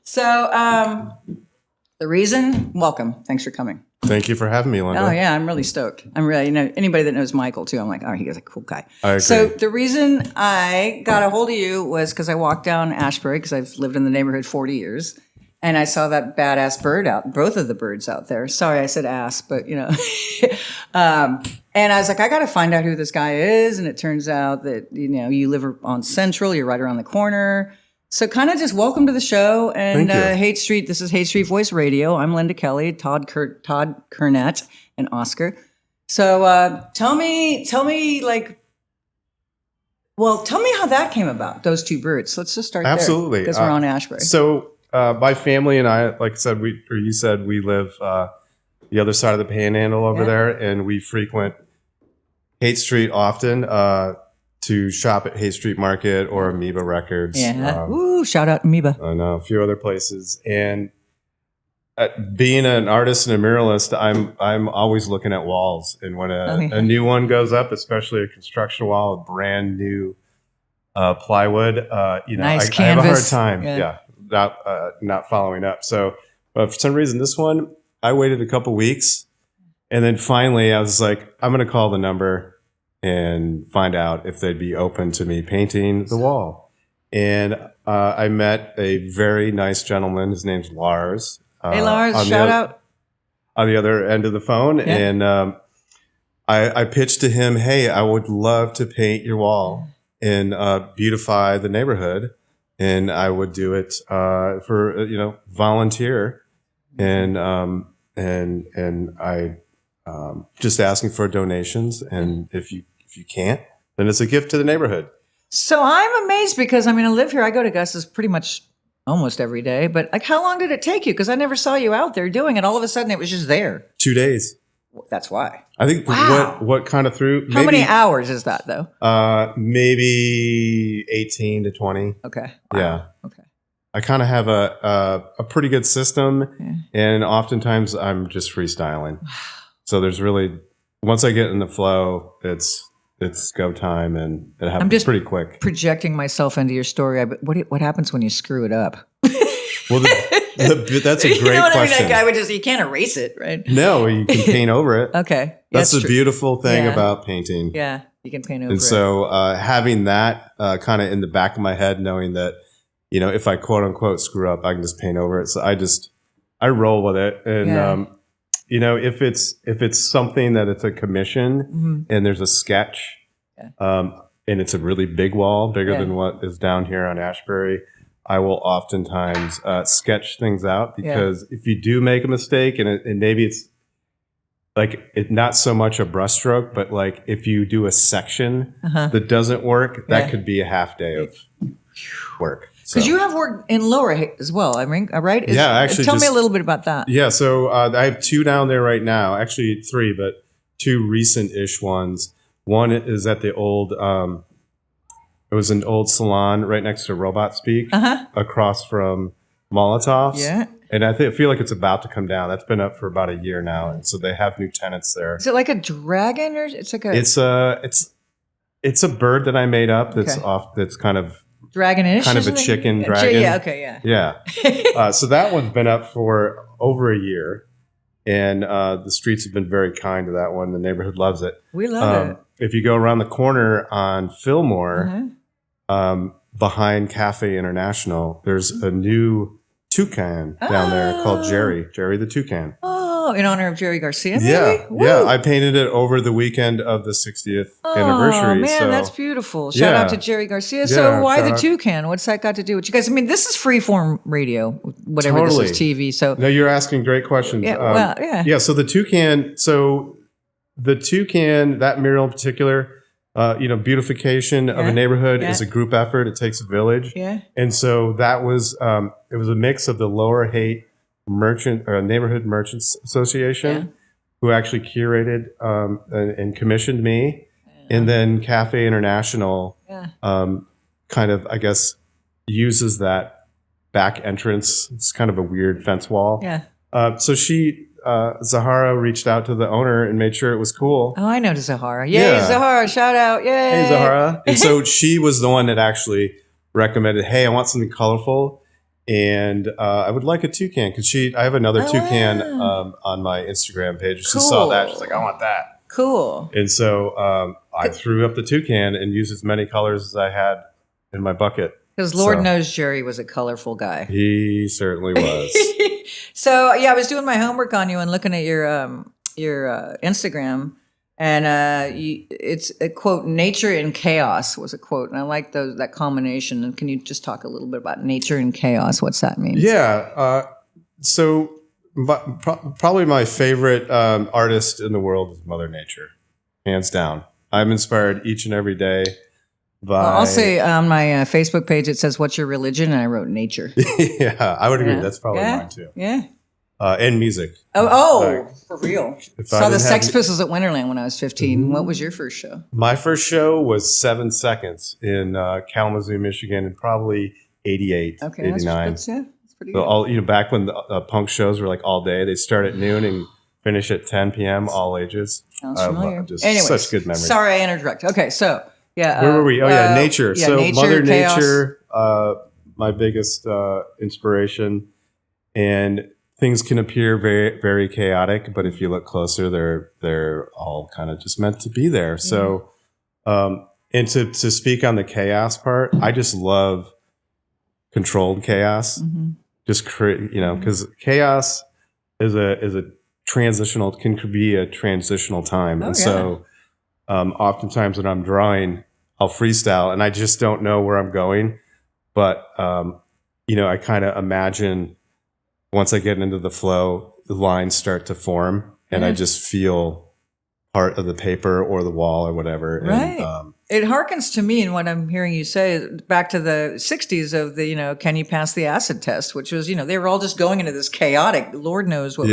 So, the reason, welcome. Thanks for coming. Thank you for having me, Linda. Oh, yeah, I'm really stoked. I'm really, anybody that knows Michael, too, I'm like, oh, he's a cool guy. I agree. So, the reason I got a hold of you was because I walked down Ashbury, because I've lived in the neighborhood 40 years, and I saw that badass bird both of the birds out there. Sorry, I said ass, but, and I was like, I got to find out who this guy is. And it turns out that, you live on Central, you're right around the corner. So kind of just welcome to the show. And Hate Street, this is Hate Street Voice Radio. I'm Linda Kelly, Todd Kurnat, and Oskar. So tell me how that came about, those two birds. Let's just start Absolutely. there. Because we're on Ashbury. So my family and I, like I said, you said, we live the other side of the Panhandle over there, and we frequent Hate Street often to shop at Hate Street Market or Amoeba Records. Yeah. Shout out Amoeba. I know, a few other places. And being an artist and a muralist, I'm always looking at walls. And when a new one goes up, especially a construction wall, a brand new plywood, nice I have a hard canvas. time. Not following up. So, but for some reason, this one, I waited a couple weeks, and then finally I was like, I'm going to call the number and find out if they'd be open to me painting the wall. And I met a very nice gentleman. His name's Lars. Hey, Lars, shout out. On the other end of the phone. Yeah. And I pitched to him, hey, I would love to paint your wall and beautify the neighborhood. And I would do it for, volunteer. And I just asking for donations. And if you can't, then it's a gift to the neighborhood. So I'm amazed because, I live here. I go to Gus's pretty much almost every day. But like, how long did it take you? Because I never saw you out there doing it. All of a sudden, it was just there. 2 days. That's why. I think what kind of threw. How many hours is that, though? Maybe 18 to 20. Okay. Wow. Yeah. Okay. I kind of have a pretty good system, and oftentimes I'm just freestyling. So there's really, once I get in the flow, it's go time, and it happens pretty quick. Projecting myself into your story. What happens when you screw it up? Well, that's a great question. That guy would you can't erase it, right? No, you can paint over it. Okay. That's the beautiful thing about painting. Yeah, you can paint over it. And so having that kind of in the back of my head, knowing that, if I quote unquote screw up, I can just paint over it. So I roll with it. And, if it's something that it's a commission and there's a sketch and it's a really big wall, bigger than what is down here on Ashbury, I will oftentimes sketch things out, because if you do make a mistake and maybe it's like not so much a brushstroke, but like if you do a section that doesn't work, that could be a half day of work. Because you have work in Lower as well, right? Actually. Tell me a little bit about that. Yeah, so I have 2 down there right now. Actually 3, but 2 recent-ish ones. One is at the old, it was an old salon right next to Robot Speak, across from Molotov's. Yeah. And I feel like it's about to come down. That's been up for about a year now, and so they have new tenants there. Is it like a dragon, or it's like a? It's a bird that I made up. That's kind of dragonish, kind of a chicken dragon. Yeah. Okay. Yeah. So that one's been up for over a year, and the streets have been very kind to that one. The neighborhood loves it. We love it. If you go around the corner on Fillmore, behind Cafe International, there's a new toucan down there called Jerry the toucan. Oh, in honor of Jerry Garcia, maybe? Yeah. Woo. Yeah. I painted it over the weekend of the 60th anniversary. Oh, man, that's beautiful. Shout out to Jerry Garcia. So why the toucan? What's that got to do with you guys? This is freeform radio, whatever this is, TV. So no, you're asking great questions. Yeah, Yeah, so the toucan, that mural in particular, beautification of a neighborhood is a group effort. It takes a village. Yeah. And so that was, it was a mix of the Lower Haight Neighborhood Merchants Association, who actually curated and commissioned me. And then Cafe International kind of, I guess, uses that back entrance. It's kind of a weird fence wall. Yeah. So Zahara reached out to the owner and made sure it was cool. Oh, I know Zahara. Yay, Zahara. Shout out. Yay. Hey, Zahara. And so she was the one that actually recommended, hey, I want something colorful. And I would like a toucan because I have another toucan on my Instagram page. She saw that. She's like, I want that. Cool. And so I threw up the toucan and used as many colors as I had in my bucket. Because Lord knows Jerry was a colorful guy. He certainly was. So, yeah, I was doing my homework on you and looking at your Instagram. And it's a quote, nature and chaos was a quote. And I like that combination. And can you just talk a little bit about nature and chaos? What's that mean? Yeah. So probably my favorite artist in the world is Mother Nature, hands down. I'm inspired each and every day by... Well, I'll say on my Facebook page, it says, what's your religion? And I wrote nature. Yeah, I would agree. That's probably mine too. Yeah. And music. For real. Saw the Sex Pistols at Winterland when I was 15. Mm-hmm. What was your first show? My first show was 7 Seconds in Kalamazoo, Michigan, in probably 88, 89. That's pretty good. So all, back when the punk shows were like all day, they start at noon and finish at 10 p.m., all ages. Sounds familiar. Anyways, such good memories. Sorry, I interrupted. Okay, so, yeah. Where were we? Oh, yeah, nature. Yeah, so nature, Mother chaos. Nature, my biggest inspiration. And things can appear very, very chaotic, but if you look closer, they're all kind of just meant to be there. So, and to speak on the chaos part, I just love controlled chaos. Mm-hmm. Just create, because chaos is a transitional, can be a transitional time, so oftentimes when I'm drawing, I'll freestyle, and I just don't know where I'm going, but I kind of imagine. Once I get into the flow, the lines start to form, and I just feel part of the paper or the wall or whatever. Right. And, it harkens to me, and what I'm hearing you say, back to the 60s of the, can you pass the acid test, which was, they were all just going into this chaotic, Lord knows what,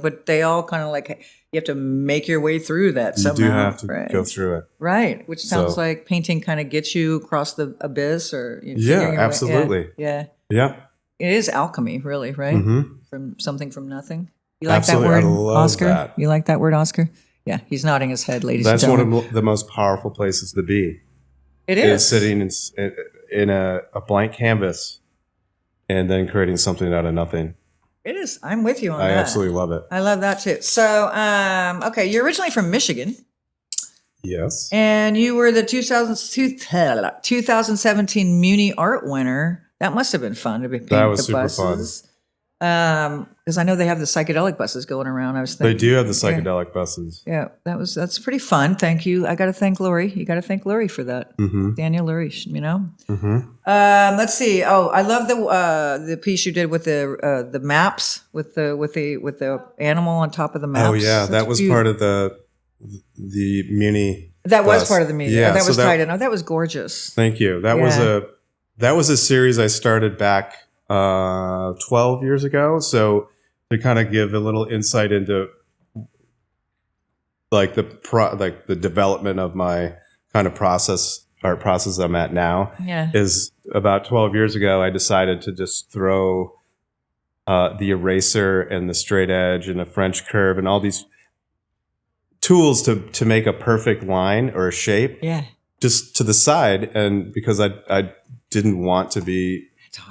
but they all kind of like, you have to make your way through that somehow. You do have to go through it. Right. Which sounds like painting kind of gets you across the abyss or. Absolutely. Yeah. It is alchemy, really, right? Mm-hmm. From nothing. You like Absolutely. that word, I love Oskar? That. You like that word, Oskar? Yeah, he's nodding his head, ladies and gentlemen. gentlemen. That's one of the most powerful places to be. It is. Sitting in a blank canvas and then creating something out of nothing. It is. I'm with you on that. I absolutely love it. I love that too. So, okay, you're originally from Michigan. Yes. And you were the 2017 Muni Art winner. That must have been fun to be painting the buses. That was super fun. Because I know they have the psychedelic buses going around. I was thinking they do have the psychedelic buses. Yeah, that's pretty fun. Thank you. I got to thank Lori. You got to thank Lori for that. Mm-hmm. Daniel Lori. Mm-hmm. Let's see. Oh, I love the piece you did with the maps with the animal on top of the maps. Oh yeah, that was part of the Muni. That bus. Was part of the Muni. Yeah, that was tied in. Oh, that was gorgeous. Thank you. That was a series I started back 12 years ago. So to kind of give a little insight into like the development of my kind of art process I'm at now is about 12 years ago, I decided to just throw the eraser and the straight edge and the French curve and all these tools to make a perfect line or a shape just to the side. And because I didn't want to be,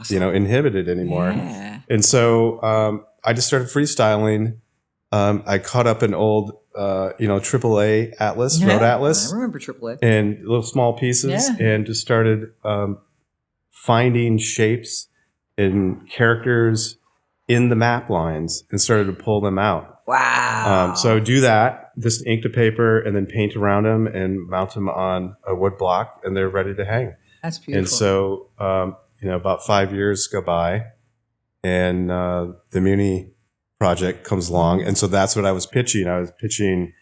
inhibited anymore. Yeah. And so I just started freestyling. I caught up an old, AAA atlas, road atlas. I remember AAA. And little small pieces and just started finding shapes and characters in the map lines and started to pull them out. Wow. So I would do that, just ink to paper and then paint around them and mount them on a wood block and they're ready to hang. That's beautiful. And so, about 5 years go by and the Muni project comes along. And so that's what I was pitching. I was pitching,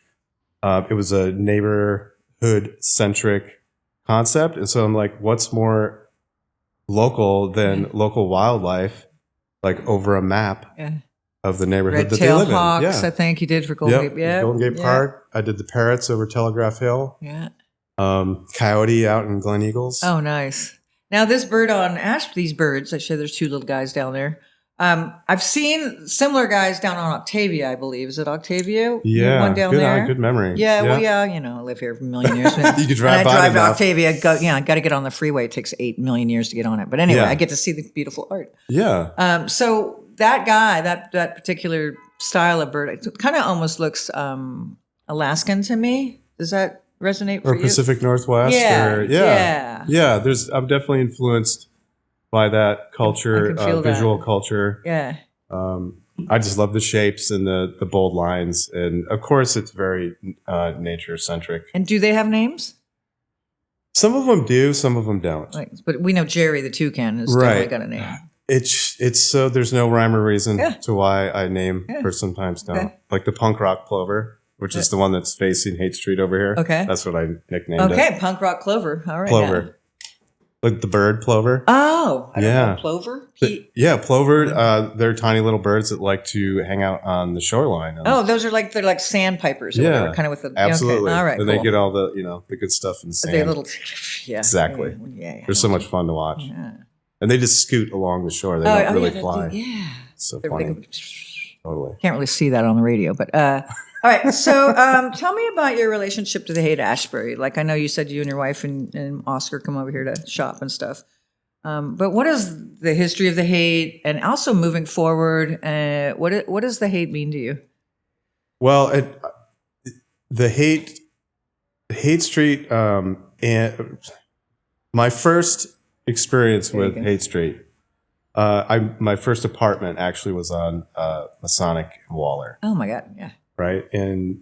it was a neighborhood-centric concept. And so I'm like, what's more local than local wildlife, like over a map of the neighborhood that they live in? Hawks, I think you did for Golden Gate. Yeah, Golden Gate Park. I did the parrots over Telegraph Hill. Yeah. Coyote out in Glen Eagles. Oh, nice. Now this bird on these birds, I show there's two little guys down there. I've seen similar guys down on Octavia, I believe. Is it Octavia? Yeah, one down there. Good memory. Yeah, well, yeah, you know, I live here for a million years. You could drive and by I drive to enough. Octavia. I got to get on the freeway. It takes 8 million years to get on it. But anyway, I get to see the beautiful art. Yeah. So that guy, that particular style of bird, it kind of almost looks Alaskan to me. Does that resonate for you? Or Pacific Northwest? Yeah. I'm definitely influenced by that culture, visual culture. Yeah. I just love the shapes and the bold lines. And of course, it's very nature centric. And do they have names? Some of them do, some of them don't. Like, but we know Jerry the toucan has definitely got a name. It's so there's no rhyme or reason to why I name or sometimes don't. Okay. Like the punk rock plover, which is the one that's facing Haight Street over here. Okay. That's what I nicknamed it. Okay, punk rock clover. All right. Plover. Yeah. Like the bird plover. Oh, I don't know. Plover? Plover. They're tiny little birds that like to hang out on the shoreline. They're like sandpipers or whatever, kind of with the absolutely. Okay. All right, and they get all the the good stuff in the sand. They little exactly. Yeah. They're so much fun to watch. Yeah. And they just scoot along the shore. They don't really fly. Yeah. It's so funny. Totally. Can't really see that on the radio, but all right. So tell me about your relationship to the Haight-Ashbury. Like I know you said you and your wife and Oskar come over here to shop and stuff. But what is the history of the Haight, and also moving forward? What does the Haight mean to you? Well, the Haight Street, and my first experience with Haight Street. My first apartment actually was on Masonic and Waller. Oh my God! Yeah. Right, and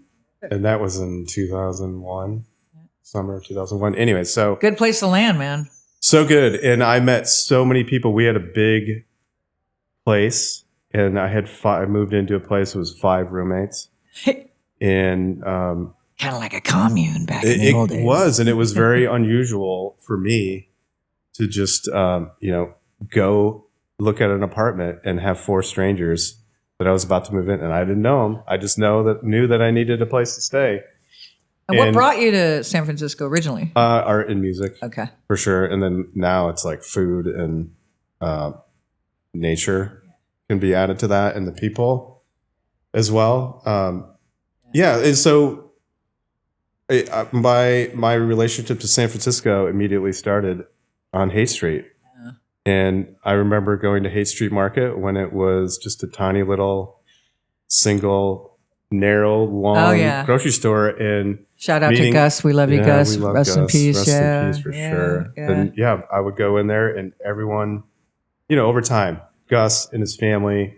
that was in 2001, summer of 2001. Anyway, so good place to land, man. So good, and I met so many people. We had a big place, and I moved into a place that was 5 roommates, and kind of like a commune back in the old days. It was, and it was very unusual for me to just go look at an apartment and have 4 strangers that I was about to move in, and I didn't know them. I just knew that I needed a place to stay. And what brought you to San Francisco originally? Art and music, okay, for sure. And then now it's like food and nature can be added to that, and the people as well. And so my relationship to San Francisco immediately started on Haight Street. And I remember going to Haight Street Market when it was just a tiny little single, narrow, long grocery store. And shout out to Gus. We love you, Gus. Rest in peace. Rest in peace for sure. Yeah. And I would go in there and everyone, over time, Gus and his family,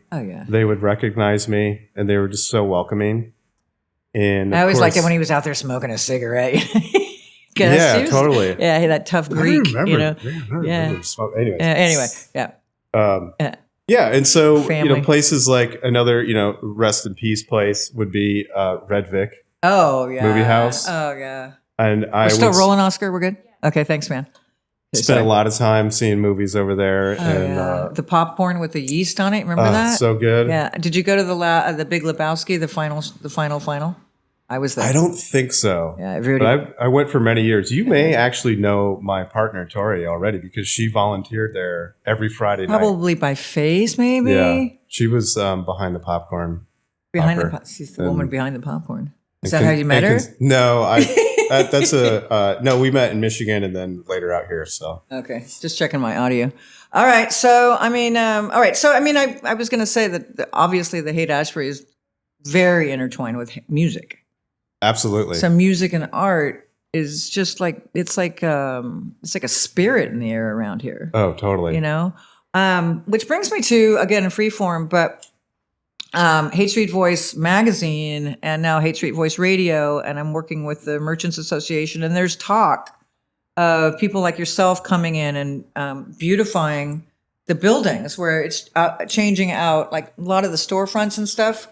they would recognize me and they were just so welcoming. And I always liked it when he was out there smoking a cigarette. Totally. Yeah, that tough Greek, Anyway. And so, family. Places like another, rest in peace place would be Red Vic. Oh, yeah. Movie house. Oh, yeah. And we're still rolling, Oskar? We're good? Okay, thanks, man. Spent a lot of time seeing movies over there. And the popcorn with the yeast on it, remember that? So good. Yeah. Did you go to the Big Lebowski, the final? I was there. I don't think so. Yeah, but I went for many years. You may actually know my partner Tori already because she volunteered there every Friday night. Probably by face, maybe. Yeah, she was behind the popcorn. She's the woman behind the popcorn. Is that how you met her? No, no. We met in Michigan and then later out here. So okay, just checking my audio. All right, so I was going to say that obviously the Haight-Ashbury is very intertwined with music. Absolutely. So music and art is just like it's like a spirit in the air around here. Oh, totally. Which brings me to again in free form, but Haight Street Voice magazine and now Haight Street Voice Radio, and I'm working with the Merchants Association, and there's talk of people like yourself coming in and beautifying the buildings where it's changing out like a lot of the storefronts and stuff.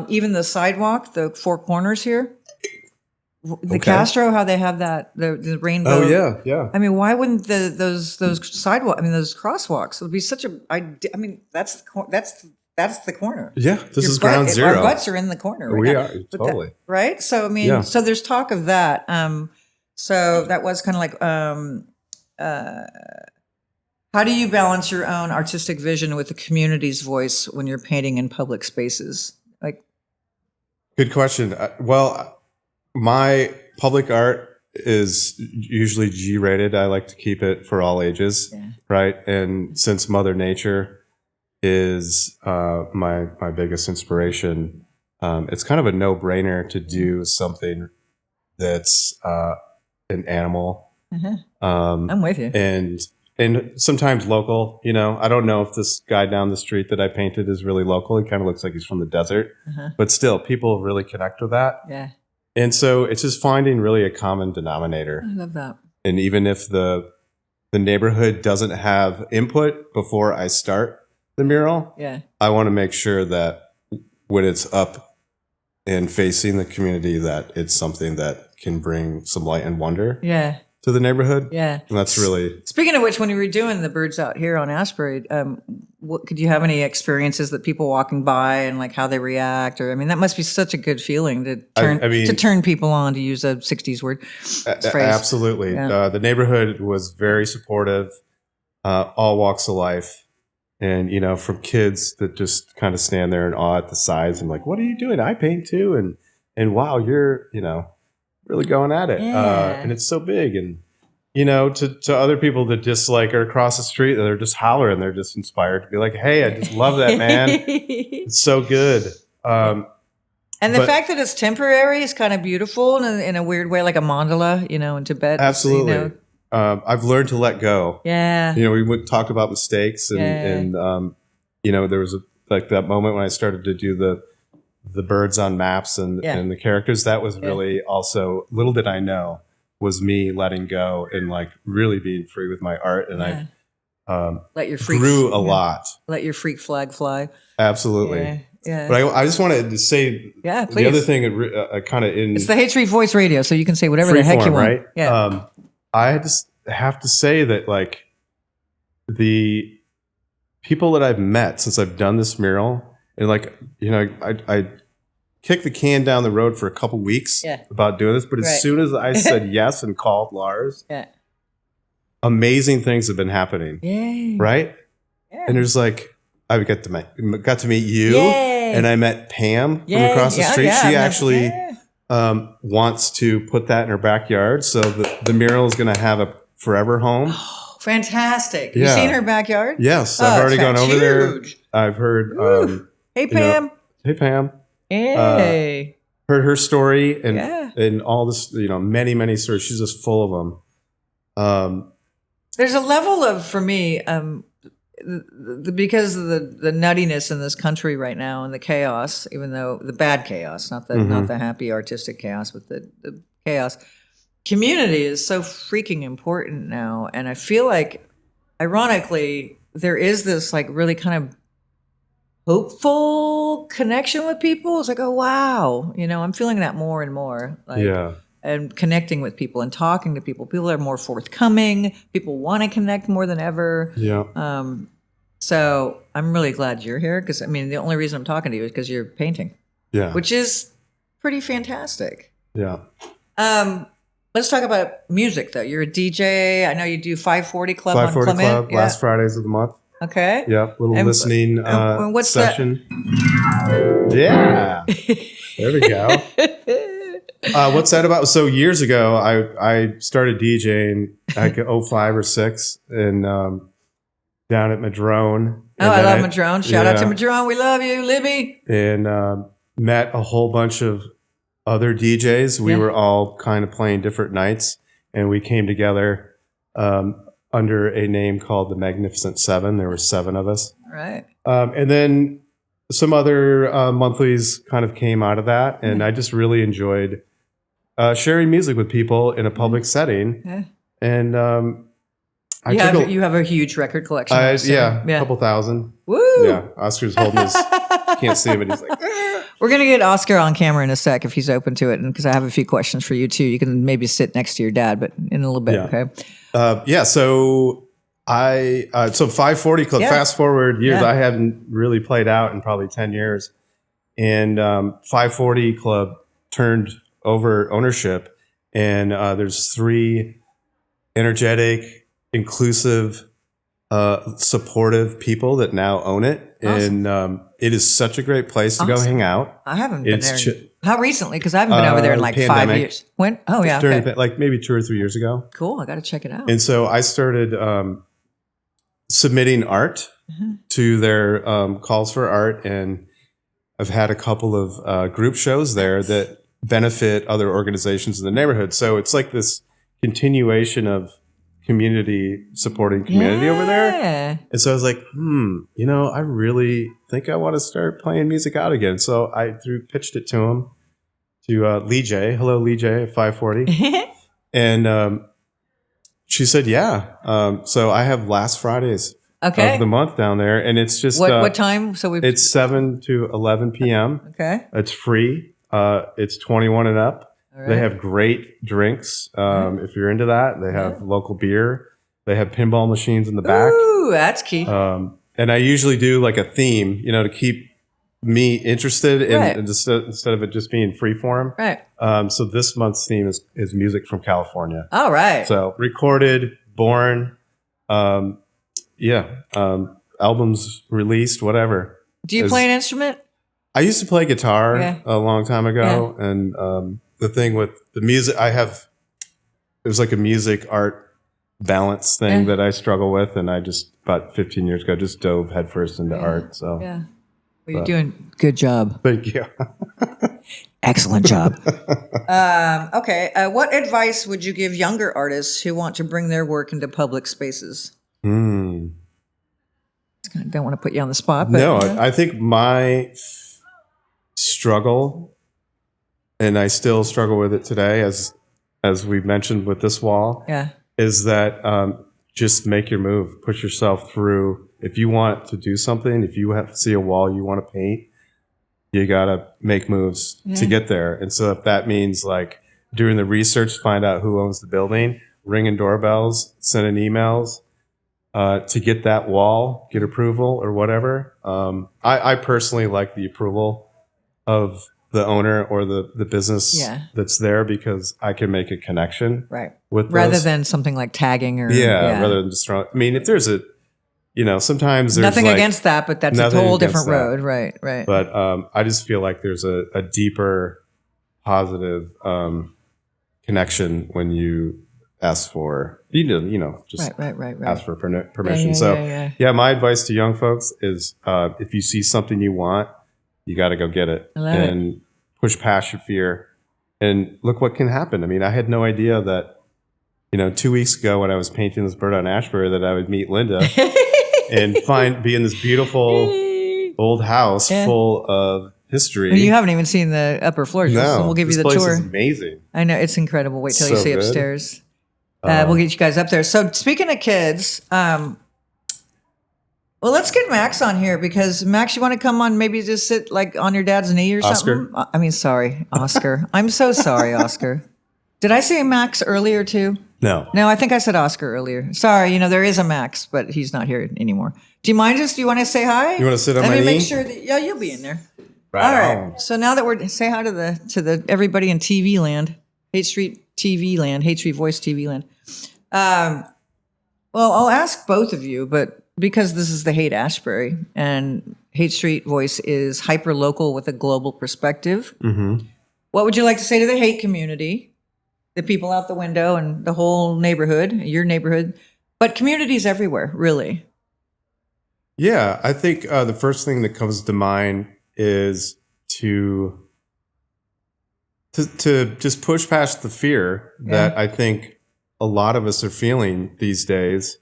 Even the sidewalk, the 4 corners here, the Castro, how they have that the rainbow. Oh yeah. I mean, why wouldn't those sidewalk? I mean, those crosswalks. It would be such a. That's the corner. Yeah, this is ground zero. Our butts are in the corner. We are totally right. So so there's talk of that. So that was kind of like How do you balance your own artistic vision with the community's voice when you're painting in public spaces? Like, good question. Well, my public art is usually G-rated. I like to keep it for all ages, right? And since Mother Nature is my biggest inspiration, it's kind of a no-brainer to do something that's an animal. I'm with you. And sometimes local, you know. I don't know if this guy down the street that I painted is really local. He kind of looks like he's from the desert. But still, people really connect with that. Yeah. And so it's just finding really a common denominator. I love that. And even if the neighborhood doesn't have input before I start the mural, I want to make sure that when it's up and facing the community, that it's something that can bring some light and wonder to the neighborhood. Yeah. And that's really... Speaking of which, when you were doing the birds out here on Ashbury, could you have any experiences that people walking by and like how they react? Or, I mean, that must be such a good feeling to turn people on, to use a 60s word phrase. Absolutely. Yeah. The neighborhood was very supportive, all walks of life. And, you know, from kids that just kind of stand there in awe at the size and like, what are you doing? I paint too. And wow, you're, you know, really going at it. And it's so big. And, you know, to other people that just like are across the street, they're just hollering. They're just inspired to be like, hey, I just love that, man. It's so good. And the fact that it's temporary is kind of beautiful in a weird way, like a mandala, you know, in Tibet. Absolutely. You know. I've learned to let go. Yeah. You know, we talked about mistakes and you know, there was like that moment when I started to do the birds on maps and the characters. That was really also, little did I know, was me letting go and like really being free with my art. And I let your freak, grew a lot. Let your freak flag fly. Absolutely. Yeah. But I just wanted to say please. The other thing kind of in... It's the H3 Voice Radio, so you can say whatever the heck you want. Right? Yeah. I just have to say that like the people that I've met since I've done this mural, and like, you know, I kicked the can down the road for a couple weeks about doing this, but as soon as I said yes and called Lars, amazing things have been happening. Yay. Right? Yeah. And there's like, I got to meet you, and I met Pam from across the street. She actually wants to put that in her backyard, so the mural is going to have a forever home. Oh, fantastic. You seen her backyard? Yes. I've already gone over there. I've heard, hey, Pam. You know, hey, Pam. Hey. Heard her story and all this, you know, many stories. She's just full of them. There's a level of, for me, because of the nuttiness in this country right now and the chaos, even though the bad chaos, not the happy artistic chaos, but the chaos. Community is so freaking important now. And I feel like, ironically, there is this like really kind of hopeful connection with people. It's like, oh, wow. You know, I'm feeling that more and more. Like, and connecting with people and talking to people. People are more forthcoming. People want to connect more than ever. Yeah. So I'm really glad you're here because, I mean, the only reason I'm talking to you is because you're painting. Yeah. Which is pretty fantastic. Yeah. Let's talk about music, though. You're a DJ. I know you do 540 Club 540 on Clement. Club, last Fridays of the month. Okay. Yeah, little listening what's session. Yeah. There we go. What's that about? So years ago, I started DJing like 05 or 06 and down at Madrone. Oh, I love Madrone. Shout out to Madrone. We love you, Libby. And met a whole bunch of other DJs. We were all kind of playing different nights, and we came together under a name called the Magnificent Seven. There were 7 of us. Right. And then some other monthlies kind of came out of that, and I just really enjoyed sharing music with people in a public setting. Yeah. And you have a huge record collection. A couple thousand. Woo! Yeah, Oscar's holding his, can't see him, but he's like, We're going to get Oskar on camera in a sec if he's open to it, and because I have a few questions for you too. You can maybe sit next to your dad, but in a little bit, okay? So so 540 Club, fast forward years, I hadn't really played out in probably 10 years. And 540 Club turned over ownership, and there's 3 energetic, inclusive supportive people that now own it. Awesome. And it is such a great place to go hang out. I haven't been there. How recently? Because I haven't been over there in like pandemic. 5 years. When? Oh, yeah. During Okay. like maybe 2 or 3 years ago. Cool. I got to check it out. And so I started submitting art to their calls for art. And I've had a couple of group shows there that benefit other organizations in the neighborhood. So it's like this continuation of community supporting community over there. And so I was like, I really think I want to start playing music out again. So I pitched it to him, to Lee J. Hello, Lee J at 540. And she said, yeah. So I have last Fridays of the month down there. And it's just... What time? It's 7 to 11 p.m. Okay. It's free. It's 21 and up. Right. They have great drinks. If you're into that, they have local beer. They have pinball machines in the back. Ooh, that's key. And I usually do like a theme, to keep me interested in instead of it just being free form. Right. So this month's theme is music from California. All right. So recorded, born, albums released, whatever. Do you play an instrument? I used to play guitar a long time ago, and the thing with the music, there's like a music art balance thing that I struggle with, and I just about 15 years ago just dove headfirst into art. So well, you're doing good job. Thank you. Excellent job. Okay, what advice would you give younger artists who want to bring their work into public spaces? Don't want to put you on the spot, but no, I think my struggle, and I still struggle with it today, as we mentioned with this wall, is that just make your move, push yourself through. If you want to do something, if you see a wall you want to paint, you got to make moves to get there. And so if that means like doing the research, find out who owns the building, ringing doorbells, sending emails to get that wall, get approval or whatever. I personally like the approval of the owner or the business that's there, because I can make a connection with rather than something like tagging or rather than just throwing. I mean, if there's a sometimes there's nothing like, against that, but that's a whole different road, right. But I just feel like there's a deeper positive connection when you ask for just ask for permission. My advice to young folks is if you see something you want, you got to go get it and push past your fear and look what can happen. I mean, I had no idea that 2 weeks ago when I was painting this bird on Ashbury that I would meet Linda and be in this beautiful old house full of history. And you haven't even seen the upper floors. No, we'll give you the this place tour. is amazing. I know, it's incredible. Wait till you see upstairs. We'll get you guys up there. So speaking of kids, well, let's get Max on here, because Max, you want to come on, maybe just sit like on your dad's knee or something? Sorry, Oskar. I'm so sorry, Oskar. Did I say Max earlier too? No, I think I said Oskar earlier. Sorry, there is a Max, but he's not here anymore. Do you mind do you want to say hi? You want to sit on my knee? Let me make sure that, you'll be in there. Right. All right. So now that say hi to the everybody in TV land, Hate Street TV land, Hate Street Voice TV land. Well, I'll ask both of you, but because this is the Hate Ashbury and Hate Street Voice is hyper local with a global perspective, what would you like to say to the hate community, the people out the window and the whole neighborhood, your neighborhood, but communities everywhere, really? Yeah, I think the first thing that comes to mind is to just push past the fear that I think a lot of us are feeling these days.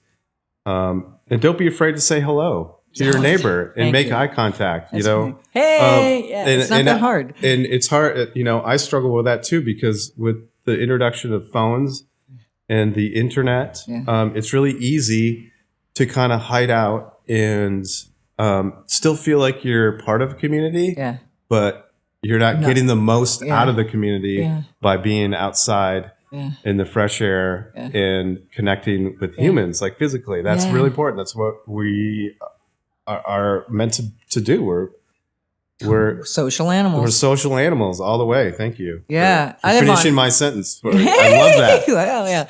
And don't be afraid to say hello to your neighbor and make eye contact, Hey, it's not that hard. And it's hard, I struggle with that too, because with the introduction of phones and the internet, it's really easy to kind of hide out and still feel like you're part of a community, but you're not getting the most out of the community by being outside in the fresh air and connecting with humans, like physically. That's really important. That's what we are meant to do. We're social animals. We're social animals all the way. Thank you. Yeah. For finishing my sentence. I love that. Well, yeah.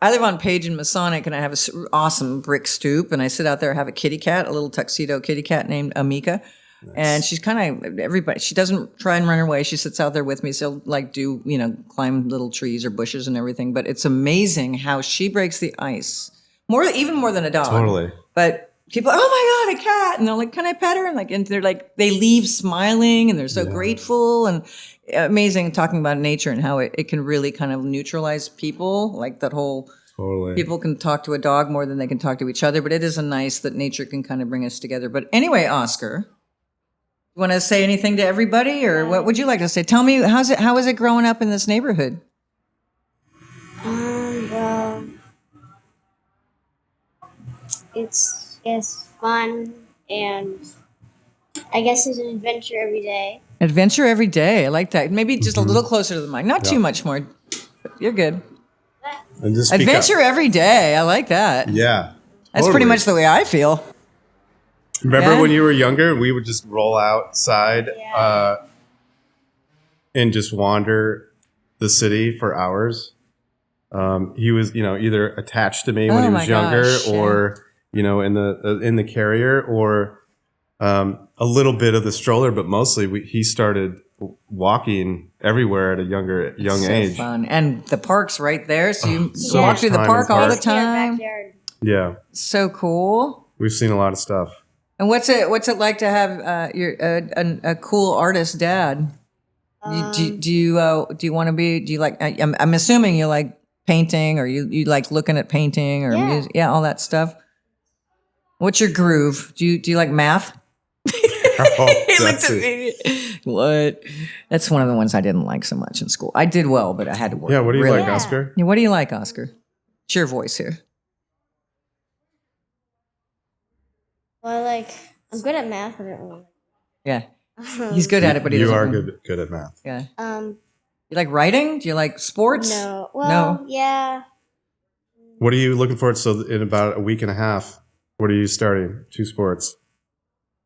I live on Page and Masonic, and I have an awesome brick stoop, and I sit out there, I have a kitty cat, a little tuxedo kitty cat named Amika. Nice. And she's kind of everybody. She doesn't try and run away. She sits out there with me. She'll climb little trees or bushes and everything. But it's amazing how she breaks the ice even more than a dog. Totally. But people, oh my God, a cat. And they're like, can I pet her? And they're like, they leave smiling and they're so grateful and amazing talking about nature and how it can really kind of neutralize people. Like that whole, people can talk to a dog more than they can talk to each other. But it is nice that nature can kind of bring us together. But anyway, Oskar, you want to say anything to everybody or what would you like to say? Tell me, how is it growing up in this neighborhood? Well, it's fun, and I guess it's an adventure every day. Adventure every day. I like that. Maybe just a little closer to the mic. Not too much more. You're good. And just adventure every day. I like that. Yeah. That's pretty much the way I feel. Remember when you were younger, we would just roll outside and just wander the city for hours. He was, either attached to me when he was younger, or in the carrier, or a little bit of the stroller, but mostly he started walking everywhere at a young age. Fun. And the park's right there, so you walk through the park all the time. Yeah. So cool. We've seen a lot of stuff. And what's it like to have a cool artist dad? Do you want to be? Do you like? I'm assuming you like painting, or you like looking at painting, or music, all that stuff. What's your groove? Do you like math? What? That's one of the ones I didn't like so much in school. I did well, but I had to work. Yeah. What do you like, Oskar? Yeah, what do you like, Oskar? It's your voice here. Well, I'm good at math. I don't really. Yeah, he's good at it, but he doesn't. You are good at math. Yeah. You like writing? Do you like sports? No. Well, yeah. What are you looking for? So in about a week and a half, what are you starting? 2 sports.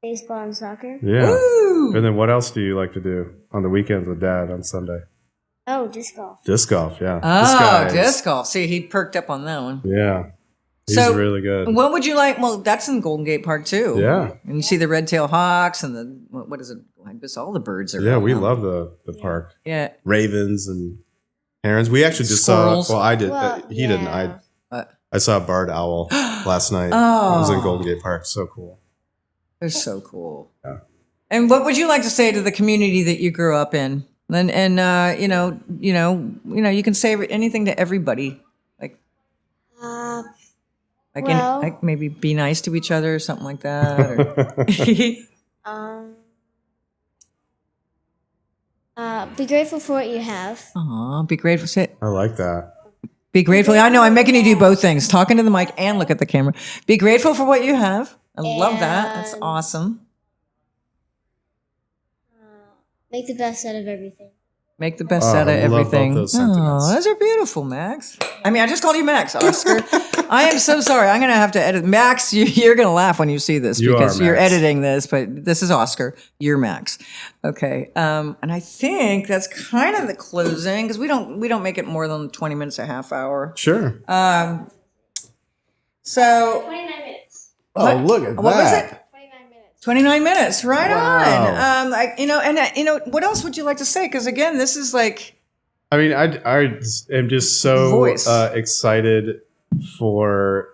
Baseball and soccer. Yeah. Woo! And then what else do you like to do on the weekends with Dad on Sunday? Oh, disc golf. Disc golf, yeah. Oh, disc golf. See, he perked up on that one. Yeah. He's really good. What would you like? Well, that's in Golden Gate Park too. Yeah. And you see the red-tailed hawks and what is it? I guess all the birds are. Yeah, we love the park. Yeah. Ravens and herons. We actually just Squirrels. saw. Well, I did. Well, He didn't. I saw a barred owl last night. Oh. I was in Golden Gate Park. So cool. They're so cool. Yeah. And what would you like to say to the community that you grew up in? And you can say anything to everybody. Like maybe be nice to each other or something like that. Be grateful for what you have. Be grateful. I like that. Be grateful. I know I'm making you do both things, talking to the mic and look at the camera. Be grateful for what you have. I love that. That's awesome. Make the best out of everything. Make the best out of everything. Love both those sentiments. Those are beautiful, Max. I mean, I just called you Max, Oskar. I am so sorry. I'm going to have to edit. Max, you're going to laugh when you see this because you're editing this, but this is Oskar. You're Max. Okay. And I think that's kind of the closing because we don't make it more than 20 minutes, a half hour. Sure. So 29 minutes. Oh, look at that. What was it? 29 minutes, right Wow. on. What else would you like to say? Because again, this is like. I mean, I am just so excited for,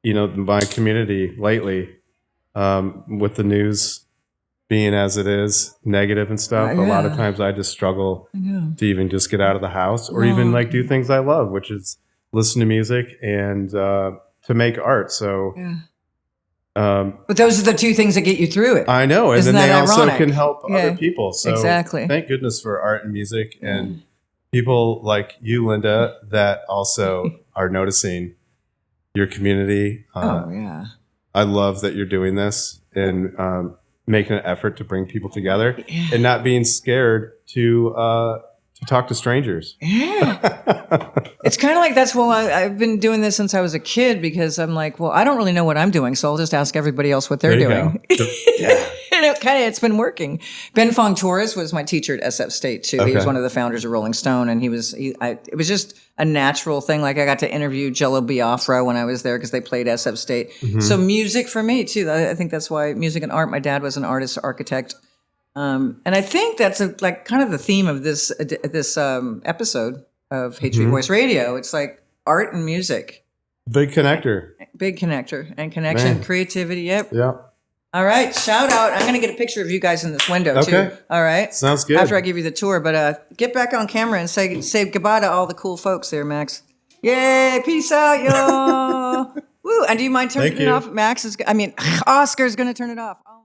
my community lately, with the news being as it is, negative and stuff. A lot of times I just struggle to even just get out of the house or even do things I love, which is listen to music and to make art. So. Yeah. But those are the two things that get you through it. I know. And Isn't then they that also ironic? can help other people. So exactly. Thank goodness for art and music and people like you, Linda, that also are noticing your community. I love that you're doing this and making an effort to bring people together and not being scared to talk to strangers. Yeah. It's kind of like that's why I've been doing this since I was a kid because I'm like, well, I don't really know what I'm doing, so I'll just ask everybody else what they're doing. Yeah. it's been working. Ben Fong Torres was my teacher at SF State too. He was one of the founders of Rolling Stone, and it was just a natural thing. Like I got to interview Jello Biafra when I was there because they played SF State. So music for me too. I think that's why music and art. My dad was an artist, architect, and I think that's kind of the theme of this episode of HSV Voice Radio. It's like art and music. Big connector And connection, creativity. Yep. Yeah. All right. Shout out. I'm going to get a picture of you guys in this window too. All right. Sounds good. After I give you the tour, but get back on camera and say goodbye to all the cool folks there, Max. Yay. Peace out, y'all. Woo. And do you mind turning it off? Oscar's going to turn it off. Oh.